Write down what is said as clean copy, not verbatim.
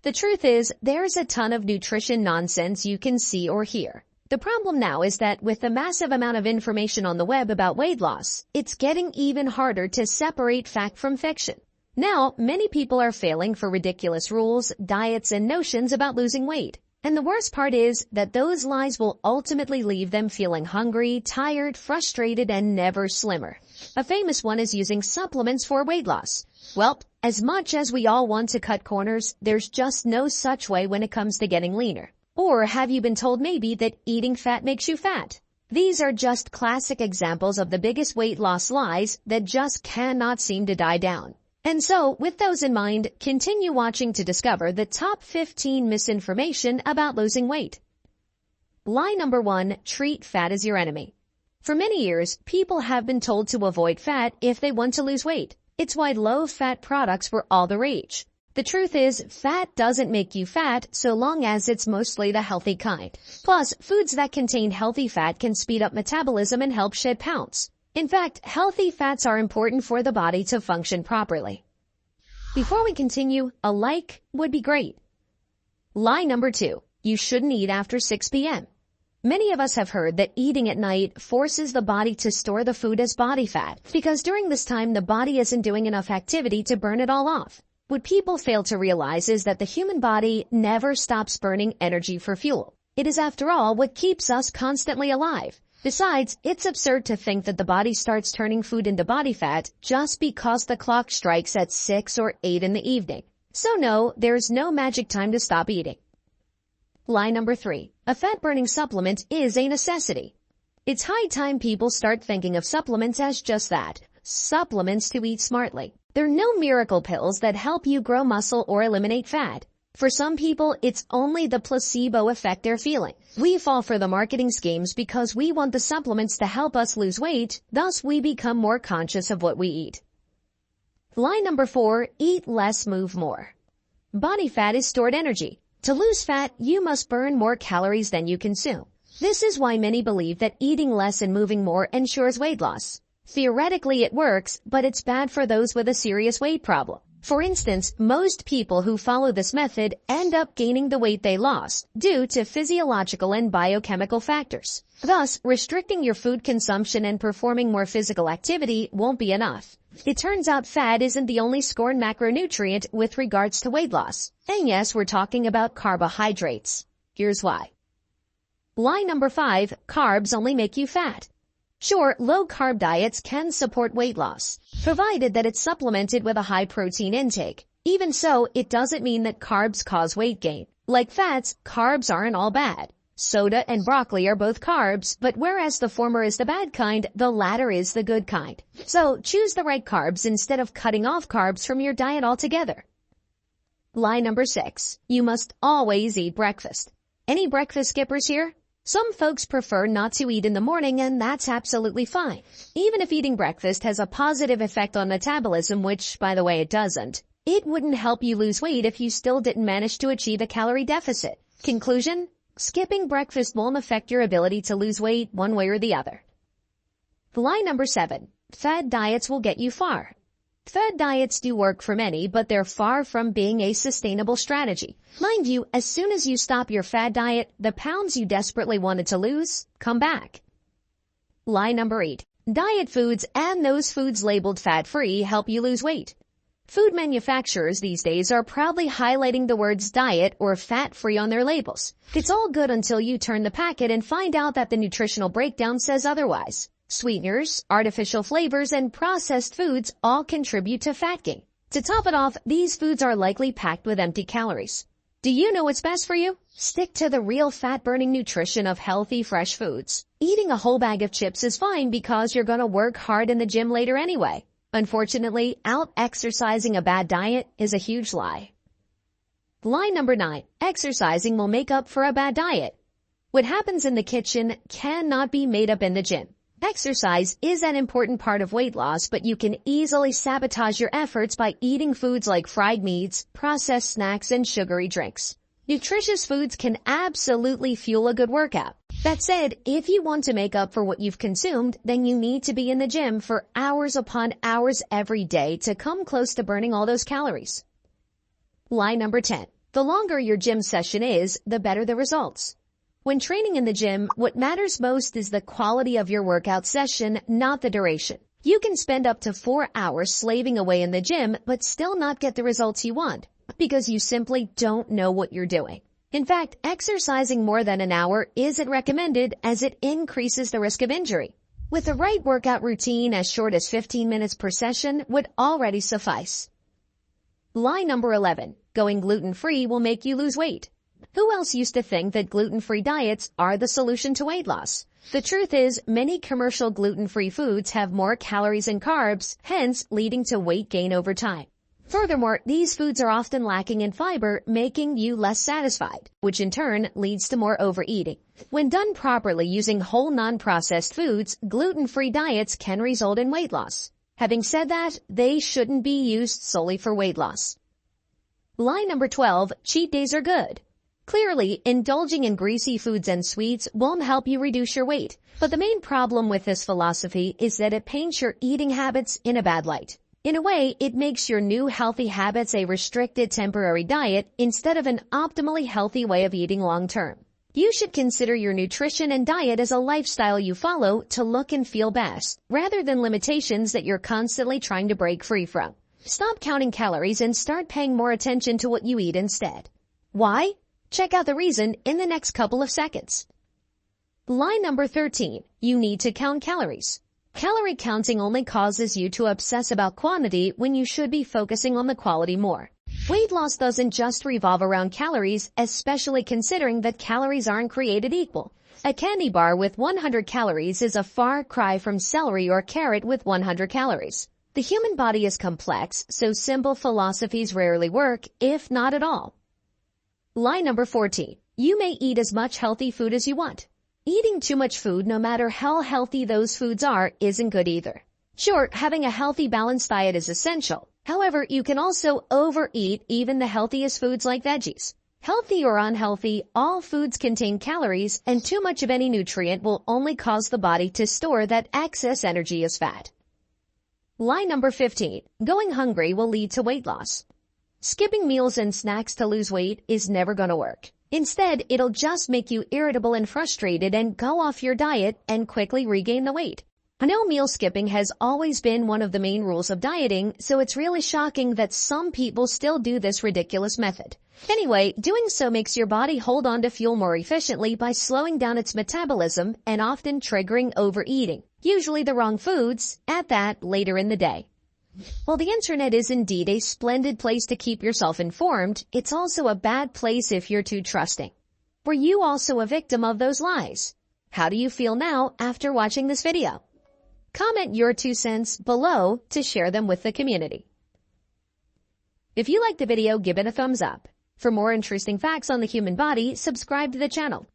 The truth is, there's a ton of nutrition nonsense you can see or hear. The problem now is that with the massive amount of information on the web about weight loss, it's getting even harder to separate fact from fiction. Now, many people are failing for ridiculous rules, diets, and notions about losing weight. And the worst part is that those lies will ultimately leave them feeling hungry, tired, frustrated, and never slimmer. A famous one is using supplements for weight loss. Well, as much as we all want to cut corners, there's just no such way when it comes to getting leaner. Or have you been told maybe that eating fat makes you fat? These are just classic examples of the biggest weight loss lies that just cannot seem to die down. And so, with those in mind, continue watching to discover the top 15 misinformation about losing weight. Lie number 1, treat fat as your enemy. For many years, people have been told to avoid fat if they want to lose weight. It's why low-fat products were all the rage. The truth is, fat doesn't make you fat so long as it's mostly the healthy kind. Plus, foods that contain healthy fat can speed up metabolism and help shed pounds. In fact, healthy fats are important for the body to function properly. Before we continue, a like would be great. Lie number 2, you shouldn't eat after 6 p.m. Many of us have heard that eating at night forces the body to store the food as body fat because during this time the body isn't doing enough activity to burn it all off. What people fail to realize is that the human body never stops burning energy for fuel. It is, after all, what keeps us constantly alive. Besides, it's absurd to think that the body starts turning food into body fat just because the clock strikes at 6 or 8 in the evening. So no, there's no magic time to stop eating. Lie number 3, a fat-burning supplement is a necessity. It's high time people start thinking of supplements as just that, supplements to eat smartly. There are no miracle pills that help you grow muscle or eliminate fat. For some people, it's only the placebo effect they're feeling. We fall for the marketing schemes because we want the supplements to help us lose weight, thus we become more conscious of what we eat. Lie number 4, eat less, move more. Body fat is stored energy. To lose fat, you must burn more calories than you consume. This is why many believe that eating less and moving more ensures weight loss. Theoretically, it works, but it's bad for those with a serious weight problem. For instance, most people who follow this method end up gaining the weight they lost due to physiological and biochemical factors. Thus, restricting your food consumption and performing more physical activity won't be enough. It turns out fat isn't the only scorned macronutrient with regards to weight loss. And yes, we're talking about carbohydrates. Here's why. Lie number 5, carbs only make you fat. Sure, low-carb diets can support weight loss, provided that it's supplemented with a high-protein intake. Even so, it doesn't mean that carbs cause weight gain. Like fats, carbs aren't all bad. Soda and broccoli are both carbs, but whereas the former is the bad kind, the latter is the good kind. So choose the right carbs instead of cutting off carbs from your diet altogether. Lie number 6, you must always eat breakfast. Any breakfast skippers here? Some folks prefer not to eat in the morning, and that's absolutely fine. Even if eating breakfast has a positive effect on metabolism, which, by the way, it doesn't, it wouldn't help you lose weight if you still didn't manage to achieve a calorie deficit. Conclusion? Skipping breakfast won't affect your ability to lose weight one way or the other. Lie number 7, fad diets will get you far. Fad diets do work for many, but they're far from being a sustainable strategy. Mind you, as soon as you stop your fad diet, the pounds you desperately wanted to lose come back. Lie number 8. Diet foods and those foods labeled fat-free help you lose weight. Food manufacturers these days are proudly highlighting the words diet or fat-free on their labels. It's all good until you turn the packet and find out that the nutritional breakdown says otherwise. Sweeteners, artificial flavors, and processed foods all contribute to fat gain. To top it off, these foods are likely packed with empty calories. Do you know what's best for you? Stick to the real fat-burning nutrition of healthy, fresh foods. Eating a whole bag of chips is fine because you're gonna work hard in the gym later anyway. Unfortunately, out-exercising a bad diet is a huge lie. Lie number 9. Exercising will make up for a bad diet. What happens in the kitchen cannot be made up in the gym. Exercise is an important part of weight loss, but you can easily sabotage your efforts by eating foods like fried meats, processed snacks, and sugary drinks. Nutritious foods can absolutely fuel a good workout. That said, if you want to make up for what you've consumed, then you need to be in the gym for hours upon hours every day to come close to burning all those calories. Lie number 10. The longer your gym session is, the better the results. When training in the gym, what matters most is the quality of your workout session, not the duration. You can spend up to 4 hours slaving away in the gym, but still not get the results you want, because you simply don't know what you're doing. In fact, exercising more than an hour isn't recommended as it increases the risk of injury. With the right workout routine as short as 15 minutes per session would already suffice. Lie number 11. Going gluten-free will make you lose weight. Who else used to think that gluten-free diets are the solution to weight loss? The truth is, many commercial gluten-free foods have more calories and carbs, hence leading to weight gain over time. Furthermore, these foods are often lacking in fiber, making you less satisfied, which in turn leads to more overeating. When done properly using whole non-processed foods, gluten-free diets can result in weight loss. Having said that, they shouldn't be used solely for weight loss. Lie number 12, cheat days are good. Clearly, indulging in greasy foods and sweets won't help you reduce your weight, but the main problem with this philosophy is that it paints your eating habits in a bad light. In a way, it makes your new healthy habits a restricted temporary diet instead of an optimally healthy way of eating long term. You should consider your nutrition and diet as a lifestyle you follow to look and feel best, rather than limitations that you're constantly trying to break free from. Stop counting calories and start paying more attention to what you eat instead. Why? Check out the reason in the next couple of seconds. Lie number 13. You need to count calories. Calorie counting only causes you to obsess about quantity when you should be focusing on the quality more. Weight loss doesn't just revolve around calories, especially considering that calories aren't created equal. A candy bar with 100 calories is a far cry from celery or carrot with 100 calories. The human body is complex, so simple philosophies rarely work, if not at all. Lie number 14. You may eat as much healthy food as you want. Eating too much food, no matter how healthy those foods are, isn't good either. Sure, having a healthy balanced diet is essential. However, you can also overeat even the healthiest foods like veggies. Healthy or unhealthy, all foods contain calories, and too much of any nutrient will only cause the body to store that excess energy as fat. Lie number 15. Going hungry will lead to weight loss. Skipping meals and snacks to lose weight is never going to work. Instead, it'll just make you irritable and frustrated and go off your diet and quickly regain the weight. I know meal skipping has always been one of the main rules of dieting, so it's really shocking that some people still do this ridiculous method. Anyway, doing so makes your body hold on to fuel more efficiently by slowing down its metabolism and often triggering overeating, usually the wrong foods, at that later in the day. While the internet is indeed a splendid place to keep yourself informed, it's also a bad place if you're too trusting. Were you also a victim of those lies? How do you feel now after watching this video? Comment your 2 cents below to share them with the community. If you liked the video, give it a thumbs up. For more interesting facts on the human body, subscribe to the channel.